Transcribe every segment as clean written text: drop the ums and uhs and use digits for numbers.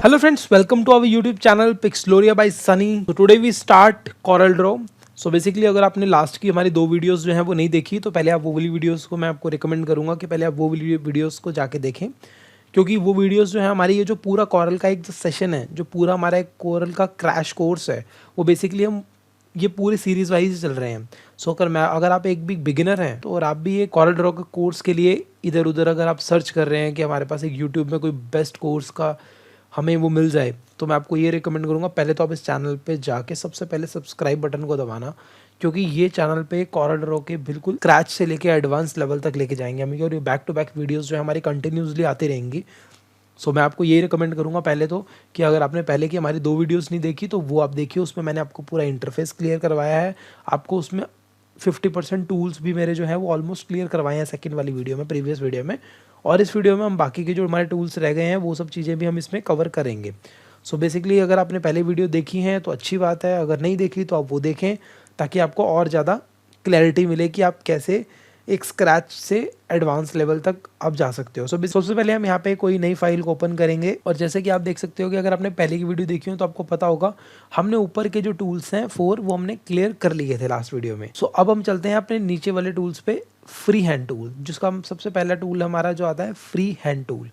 Hello friends, welcome to our YouTube channel Pixloria by Sunny. So today we start Corel Draw. So basically अगर आपने last की हमारी 2 videos जो हैं वो नहीं देखी तो पहले आप वो वाली वीडियोस को मैं आपको रिकमेंड करूंगा कि पहले आप वो वाली वीडियोस को जाके देखें, क्योंकि वो वीडियोस जो है हमारी ये जो पूरा कॉरल का एक जो सेशन है, जो पूरा हमारा एक कॉरल का क्रैश कोर्स है, वो बेसिकली हम ये पूरे सीरीज़ वाइज चल रहे हैं। सो अगर आप एक भी बिगिनर हैं तो और आप भी ये कॉरल ड्रॉ के कोर्स के लिए इधर उधर अगर आप सर्च कर रहे हैं कि हमारे पास एक यूट्यूब में कोई बेस्ट कोर्स का हमें वो मिल जाए, तो मैं आपको ये रिकमेंड करूँगा पहले तो आप इस चैनल पे जाके सबसे पहले सब्सक्राइब बटन को दबाना, क्योंकि ये चैनल पे कॉरल ड्रॉ के बिल्कुल क्रैच से लेके एडवांस लेवल तक लेके जाएंगे हम, और ये बैक टू बैक वीडियोस जो है हमारी कंटिन्यूसली आती रहेंगी। सो मैं आपको ये रिकमेंड करूँगा पहले तो कि अगर आपने पहले की हमारी 2 वीडियोस नहीं देखी तो वो आप देखिए, उसमें मैंने आपको पूरा इंटरफेस क्लियर करवाया है। आपको उसमें 50% टूल्स भी मेरे जो है वो ऑलमोस्ट क्लियर करवाए हैं सेकंड वाली वीडियो में, प्रीवियस वीडियो में। और इस वीडियो में हम बाकी के जो हमारे टूल्स रह गए हैं वो सब चीज़ें भी हम इसमें कवर करेंगे। सो बेसिकली अगर आपने पहले वीडियो देखी है तो अच्छी बात है, अगर नहीं देखी तो आप वो देखें ताकि आपको और ज़्यादा क्लैरिटी मिले कि आप कैसे एक स्क्रैच से एडवांस लेवल तक आप जा सकते हो। सबसे पहले हम यहाँ पे कोई नई फाइल को ओपन करेंगे, और जैसे कि आप देख सकते हो कि अगर आपने पहले की वीडियो देखी हो तो आपको पता होगा हमने ऊपर के जो टूल्स हैं 4 वो हमने क्लियर कर लिए थे लास्ट वीडियो में। सो अब हम चलते हैं अपने नीचे वाले टूल्स पे, फ्री हैंड टूल, जिसका हम सबसे पहला टूल हमारा जो आता है free hand tool.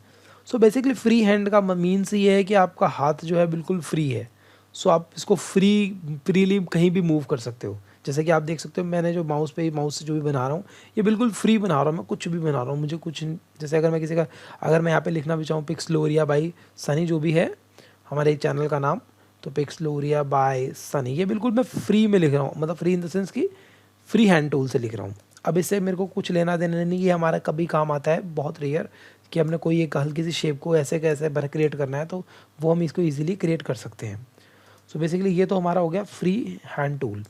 So basically free hand का मीन्स ये है कि आपका हाथ जो है बिल्कुल फ्री है। सो आप इसको फ्रीली कहीं भी मूव कर सकते हो। जैसे कि आप देख सकते हो मैंने जो माउस से जो भी बना रहा हूँ ये बिल्कुल फ्री बना रहा हूँ, मैं कुछ भी बना रहा हूँ, मुझे कुछ जैसे अगर मैं किसी का अगर मैं यहाँ पे लिखना भी चाहूँ पिक्सलोरिया बाय सनी, जो भी है हमारे चैनल का नाम, तो पिक्सलोरिया बाय सनी, ये बिल्कुल मैं फ्री में लिख रहा हूँ, मतलब फ्री इन द सेंस कि फ्री हैंड टूल से लिख रहा हूँ। अब इससे मेरे को कुछ लेना देना नहीं, ये हमारा कभी काम आता है, बहुत रेयर कि हमने कोई एक हल्की सी शेप को ऐसे कैसे क्रिएट करना है तो वो हम इसको ईजिली क्रिएट कर सकते हैं। सो बेसिकली ये तो हमारा हो गया फ्री हैंड टूल।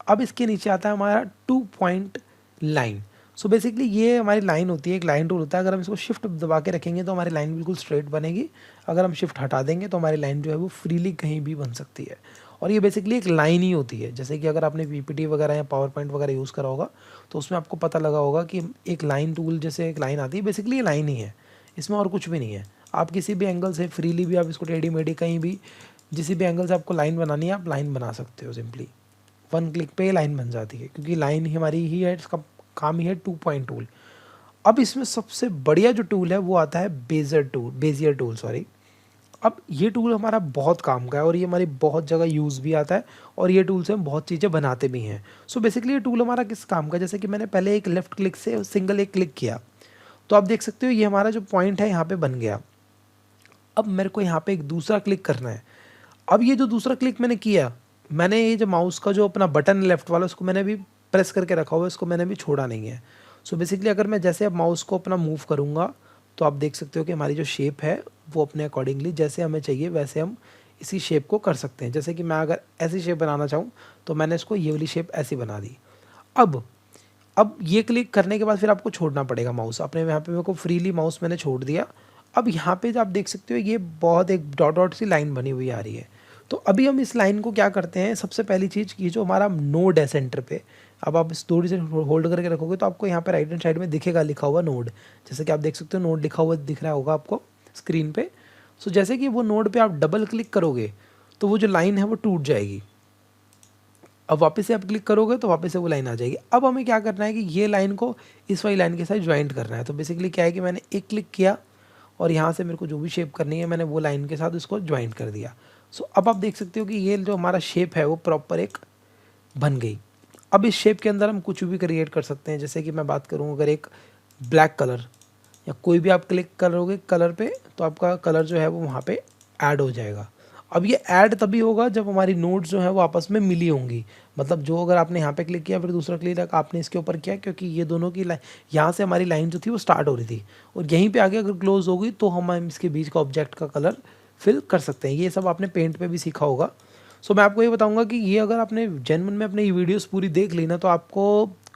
अब इसके नीचे आता है हमारा 2 पॉइंट लाइन। सो बेसिकली ये हमारी लाइन होती है, एक लाइन टूल होता है। अगर हम इसको शिफ्ट दबा के रखेंगे तो हमारी लाइन बिल्कुल स्ट्रेट बनेगी, अगर हम शिफ्ट हटा देंगे तो हमारी लाइन जो है वो फ्रीली कहीं भी बन सकती है। और ये बेसिकली एक लाइन ही होती है, जैसे कि अगर आपने पीपीटी वगैरह या पावर पॉइंट वगैरह यूज़ करा होगा तो उसमें आपको पता लगा होगा कि एक लाइन टूल जैसे एक लाइन आती है, बेसिकली ये लाइन ही है, इसमें और कुछ भी नहीं है। आप किसी भी एंगल से फ्रीली भी आप इसको टेढ़ी मेढ़ी कहीं भी जिस भी एंगल से आपको लाइन बनानी है आप लाइन बना सकते हो, सिंपली 1 क्लिक पे लाइन बन जाती है, क्योंकि लाइन ही हमारी ही है, इसका काम ही है 2 पॉइंट टूल। अब इसमें सबसे बढ़िया जो टूल है वो आता है बेजियर टूल सॉरी। अब ये टूल हमारा बहुत काम का है और ये हमारी बहुत जगह यूज़ भी आता है, और ये टूल से हम बहुत चीज़ें बनाते भी हैं। सो बेसिकली ये टूल हमारा किस काम का, जैसे कि मैंने पहले एक लेफ्ट क्लिक से सिंगल एक क्लिक किया तो आप देख सकते हो ये हमारा जो पॉइंट है यहाँ पे बन गया। अब मेरे को यहाँ पे एक दूसरा क्लिक करना है। अब ये जो दूसरा क्लिक मैंने किया, मैंने ये जो माउस का जो अपना बटन लेफ्ट वाला उसको मैंने भी प्रेस करके रखा हुआ है, इसको मैंने भी छोड़ा नहीं है। सो बेसिकली अगर मैं जैसे अब माउस को अपना मूव करूँगा तो आप देख सकते हो कि हमारी जो शेप है वो अपने अकॉर्डिंगली जैसे हमें चाहिए वैसे हम इसी शेप को कर सकते हैं। जैसे कि मैं अगर ऐसी शेप बनाना चाहूँ तो मैंने इसको ये वाली शेप ऐसी बना दी। अब ये क्लिक करने के बाद फिर आपको छोड़ना पड़ेगा माउस अपने, यहाँ पे मेरे को फ्रीली माउस मैंने छोड़ दिया। अब यहाँ पे आप देख सकते हो ये बहुत एक डॉट डॉट सी लाइन बनी हुई आ रही है। तो अभी हम इस लाइन को क्या करते हैं, सबसे पहली चीज़ की जो हमारा नोड है सेंटर पे, अब आप इस थोड़ी से होल्ड करके रखोगे तो आपको यहाँ पे राइट हैंड साइड में दिखेगा लिखा हुआ नोड, जैसे कि आप देख सकते हो नोड लिखा हुआ दिख रहा होगा आपको स्क्रीन पे। सो जैसे कि वो नोड पे आप डबल क्लिक करोगे तो वो जो लाइन है वो टूट जाएगी। अब वापस से आप क्लिक करोगे तो वापस से वो लाइन आ जाएगी। अब हमें क्या करना है कि ये लाइन को इस वाली लाइन के साथ ज्वाइंट करना है। तो बेसिकली क्या है कि मैंने एक क्लिक किया और यहाँ से मेरे को जो भी शेप करनी है मैंने वो लाइन के साथ इसको ज्वाइंट कर दिया। सो अब आप देख सकते हो कि ये जो हमारा शेप है वो प्रॉपर एक बन गई। अब इस शेप के अंदर हम कुछ भी क्रिएट कर सकते हैं, जैसे कि मैं बात करूँ अगर एक ब्लैक कलर या कोई भी आप क्लिक करोगे कलर पे तो आपका कलर जो है वो वहाँ पे ऐड हो जाएगा। अब ये ऐड तभी होगा जब हमारी नोड्स जो है वो आपस में मिली होंगी, मतलब जो अगर आपने यहाँ पे क्लिक किया फिर दूसरा क्लिक आपने इसके ऊपर किया, क्योंकि ये दोनों की लाइन यहाँ से हमारी लाइन जो थी वो स्टार्ट हो रही थी और यहीं पे आगे अगर क्लोज होगी तो हम इसके बीच का ऑब्जेक्ट का कलर फिल कर सकते हैं। ये सब आपने पेंट पे भी सीखा होगा। सो मैं आपको ये बताऊंगा कि ये अगर आपने जेन्युइन में अपने ये वीडियोस पूरी देख ली ना तो आपको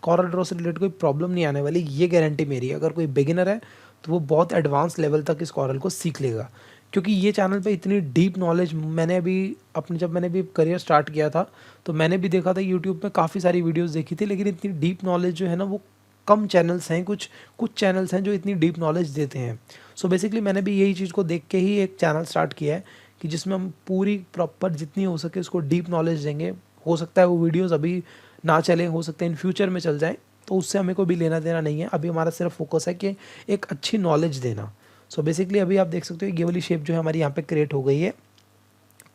कॉरल ड्रॉ से रिलेटेड कोई प्रॉब्लम नहीं आने वाली, ये गारंटी मेरी है। अगर कोई बिगिनर है तो वो बहुत एडवांस लेवल तक इस कॉरल को सीख लेगा, क्योंकि ये चैनल पे इतनी डीप नॉलेज मैंने जब मैंने भी करियर स्टार्ट किया था तो मैंने भी देखा था यूट्यूब पे काफ़ी सारी वीडियोस देखी थी, लेकिन इतनी डीप नॉलेज जो है ना वो कम चैनल्स हैं, कुछ कुछ चैनल्स हैं जो इतनी डीप नॉलेज देते हैं। सो बेसिकली मैंने भी यही चीज़ को देख के ही एक चैनल स्टार्ट किया है कि जिसमें हम पूरी प्रॉपर जितनी हो सके उसको डीप नॉलेज देंगे। हो सकता है वो वीडियोज़ अभी ना चलें, हो सकता है इन फ्यूचर में चल जाएँ, तो उससे हमें कोई भी लेना देना नहीं है। अभी हमारा सिर्फ फोकस है कि एक अच्छी नॉलेज देना। सो बेसिकली अभी आप देख सकते हो ये वाली शेप जो है हमारी यहाँ पे क्रिएट हो गई है।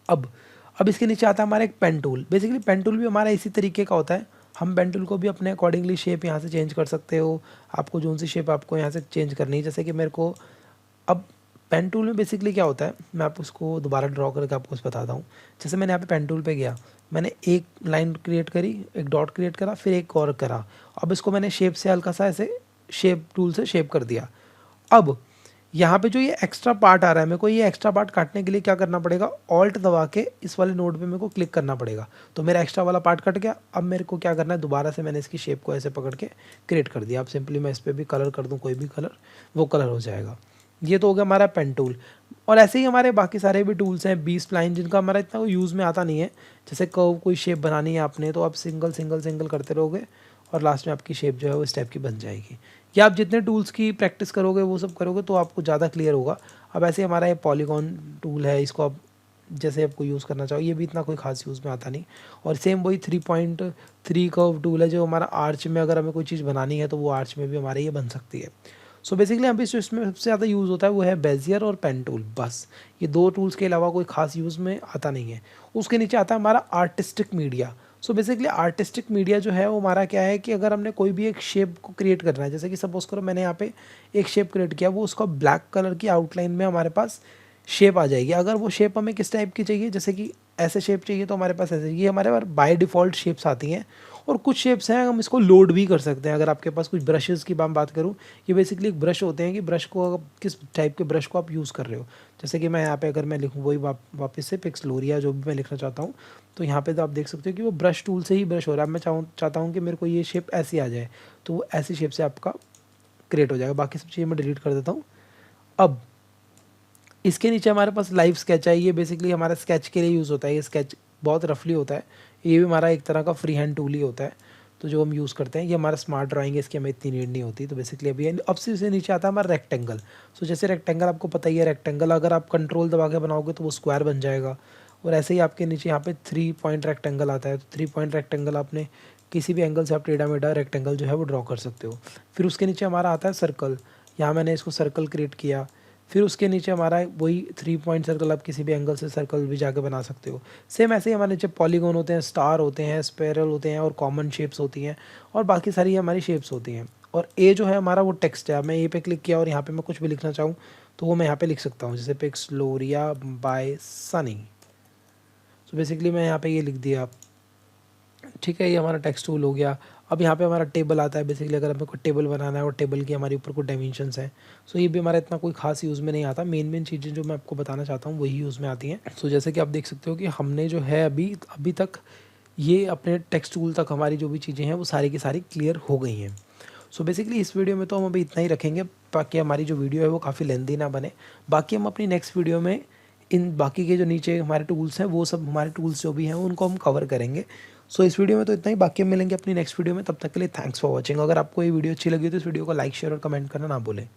अब इसके नीचे आता है हमारा एक pen tool. Basically pen tool भी हमारा इसी तरीके का होता है। हम पेन टूल को भी अपने अकॉर्डिंगली शेप यहाँ से चेंज कर सकते हो। आपको जो सी शेप आपको यहाँ से चेंज करनी है, जैसे कि मेरे को अब पेन टूल में बेसिकली क्या होता है, मैं आपको उसको दोबारा ड्रॉ करके आपको बताता हूँ। जैसे मैंने यहाँ पे पेन टूल पे गया, मैंने एक लाइन क्रिएट करी, एक डॉट क्रिएट करा, फिर एक और करा। अब इसको मैंने शेप से हल्का सा ऐसे शेप टूल से शेप कर दिया। अब यहाँ पे जो ये एक्स्ट्रा पार्ट आ रहा है, मेरे को ये एक्स्ट्रा पार्ट काटने के लिए क्या करना पड़ेगा, ऑल्ट दबा के इस वाले नोड पे मेरे को क्लिक करना पड़ेगा। तो मेरा एक्स्ट्रा वाला पार्ट कट गया। अब मेरे को क्या करना है, दोबारा से मैंने इसकी शेप को ऐसे पकड़ के क्रिएट कर दिया। अब सिंपली मैं इस पर भी कलर कर दूँ, कोई भी कलर, वो कलर हो जाएगा। ये तो हो गया हमारा पेन टूल। और ऐसे ही हमारे बाकी सारे भी टूल्स हैं, बी स्प्लाइन, जिनका हमारा इतना यूज़ में आता नहीं है। जैसे कर्व कोई शेप बनानी है आपने, तो आप सिंगल सिंगल सिंगल करते रहोगे और लास्ट में आपकी शेप जो है वो इस टाइप की बन जाएगी। या आप जितने टूल्स की प्रैक्टिस करोगे, वो सब करोगे, तो आपको ज़्यादा क्लियर होगा। अब ऐसे हमारा ये पॉलीगॉन टूल है, इसको आप जैसे आपको यूज़ करना चाहो, ये भी इतना कोई खास यूज़ में आता नहीं। और सेम वही 3.3 कर्व टूल है, जो हमारा आर्च में अगर हमें कोई चीज़ बनानी है तो वो आर्च में भी हमारे ये बन सकती है। सो बेसिकली अभी जो इसमें सबसे ज़्यादा यूज़ होता है वो है बेजियर और पेन टूल। बस ये दो टूल्स के अलावा कोई खास यूज़ में आता नहीं है। उसके नीचे आता है हमारा artistic media. So basically artistic media जो है वो हमारा क्या है कि अगर हमने कोई भी एक शेप को क्रिएट करना है, जैसे कि सपोज़ करो मैंने यहाँ पे एक शेप क्रिएट किया, वो उसका ब्लैक कलर की आउटलाइन में हमारे पास शेप आ जाएगी। अगर वो शेप हमें किस टाइप की चाहिए, जैसे कि ऐसे शेप चाहिए तो हमारे पास ऐसे, ये हमारे पास बाय डिफ़ॉल्ट शेप्स आती हैं। और कुछ शेप्स हैं हम इसको लोड भी कर सकते हैं। अगर आपके पास कुछ ब्रशेज़ की मैं बात करूँ, ये बेसिकली एक ब्रश होते हैं कि ब्रश को किस टाइप के ब्रश को आप यूज़ कर रहे हो। जैसे कि मैं यहाँ पे अगर मैं लिखूँ वही वापस से पिक्सलोरिया जो भी मैं लिखना चाहता हूँ, तो यहाँ पे तो आप देख सकते हो कि वो ब्रश टूल से ही ब्रश हो रहा है। मैं चाहता हूँ कि मेरे को ये शेप ऐसी आ जाए, तो वो ऐसी शेप से आपका क्रिएट हो जाएगा। बाकी सब चीज़ें मैं डिलीट कर देता हूँ। अब इसके नीचे हमारे पास लाइव स्केच है। ये बेसिकली हमारा स्केच के लिए यूज़ होता है। ये स्केच बहुत रफली होता है। ये भी हमारा एक तरह का फ्री हैंड टूल ही होता है, तो जो हम यूज़ करते हैं। ये हमारा स्मार्ट ड्राइंग है, इसकी हमें इतनी नीड नहीं होती। तो बेसिकली अभी अब से इसे नीचे आता है हमारा रेक्टेंगल। सो जैसे रेक्टेंगल आपको पता ही है, रेक्टेंगल अगर आप कंट्रोल दबा के बनाओगे तो वो स्क्वायर बन जाएगा। और ऐसे ही आपके नीचे यहाँ पे 3 पॉइंट रेक्टेंगल आता है। तो 3 पॉइंट रेक्टेंगल आपने किसी भी एंगल से आप टेढ़ा मेढ़ा रेक्टेंगल जो है वो ड्रॉ कर सकते हो। फिर उसके नीचे हमारा आता है सर्कल। यहाँ मैंने इसको सर्कल क्रिएट किया। फिर उसके नीचे हमारा वही 3 पॉइंट सर्कल, आप किसी भी एंगल से सर्कल भी जाके बना सकते हो। सेम ऐसे ही हमारे नीचे पॉलीगॉन होते हैं, स्टार होते हैं, स्पेरल होते हैं और कॉमन शेप्स होती हैं और बाकी सारी हमारी शेप्स होती हैं। और ए जो है हमारा वो टेक्स्ट है। मैं ए पे क्लिक किया और यहाँ पे मैं कुछ भी लिखना चाहूँ तो वो मैं यहाँ पे लिख सकता हूँ, जैसे पिक्सलोरिया बाय सनी। सो बेसिकली मैं यहाँ पे ये लिख दिया, ठीक है। ये हमारा टेक्स्ट टूल हो गया। अब यहाँ पे हमारा टेबल आता है। बेसिकली अगर हमें कोई टेबल बनाना है और टेबल की हमारे ऊपर कुछ डायमेंशंस हैं, सो ये भी हमारा इतना कोई खास यूज़ में नहीं आता। मेन चीज़ें जो मैं आपको बताना चाहता हूँ वही यूज़ में आती हैं। सो जैसे कि आप देख सकते हो कि हमने जो है अभी तक ये अपने टेक्स्ट टूल तक हमारी जो भी चीज़ें हैं वो सारी की सारी क्लियर हो गई हैं। सो बेसिकली इस वीडियो में तो हम अभी इतना ही रखेंगे, ताकि हमारी जो वीडियो है वो काफ़ी लेंदी ना बने। बाकी हम अपनी नेक्स्ट वीडियो में इन बाकी के जो नीचे हमारे टूल्स हैं, वो सब हमारे टूल्स जो भी हैं उनको हम कवर करेंगे। सो इस वीडियो में तो इतना ही। बाकी हम मिलेंगे अपनी नेक्स्ट वीडियो में। तब तक के लिए थैंक्स फॉर वॉचिंग। अगर आपको ये वीडियो अच्छी लगी तो इस वीडियो को लाइक, शेयर और कमेंट करना ना भूलें।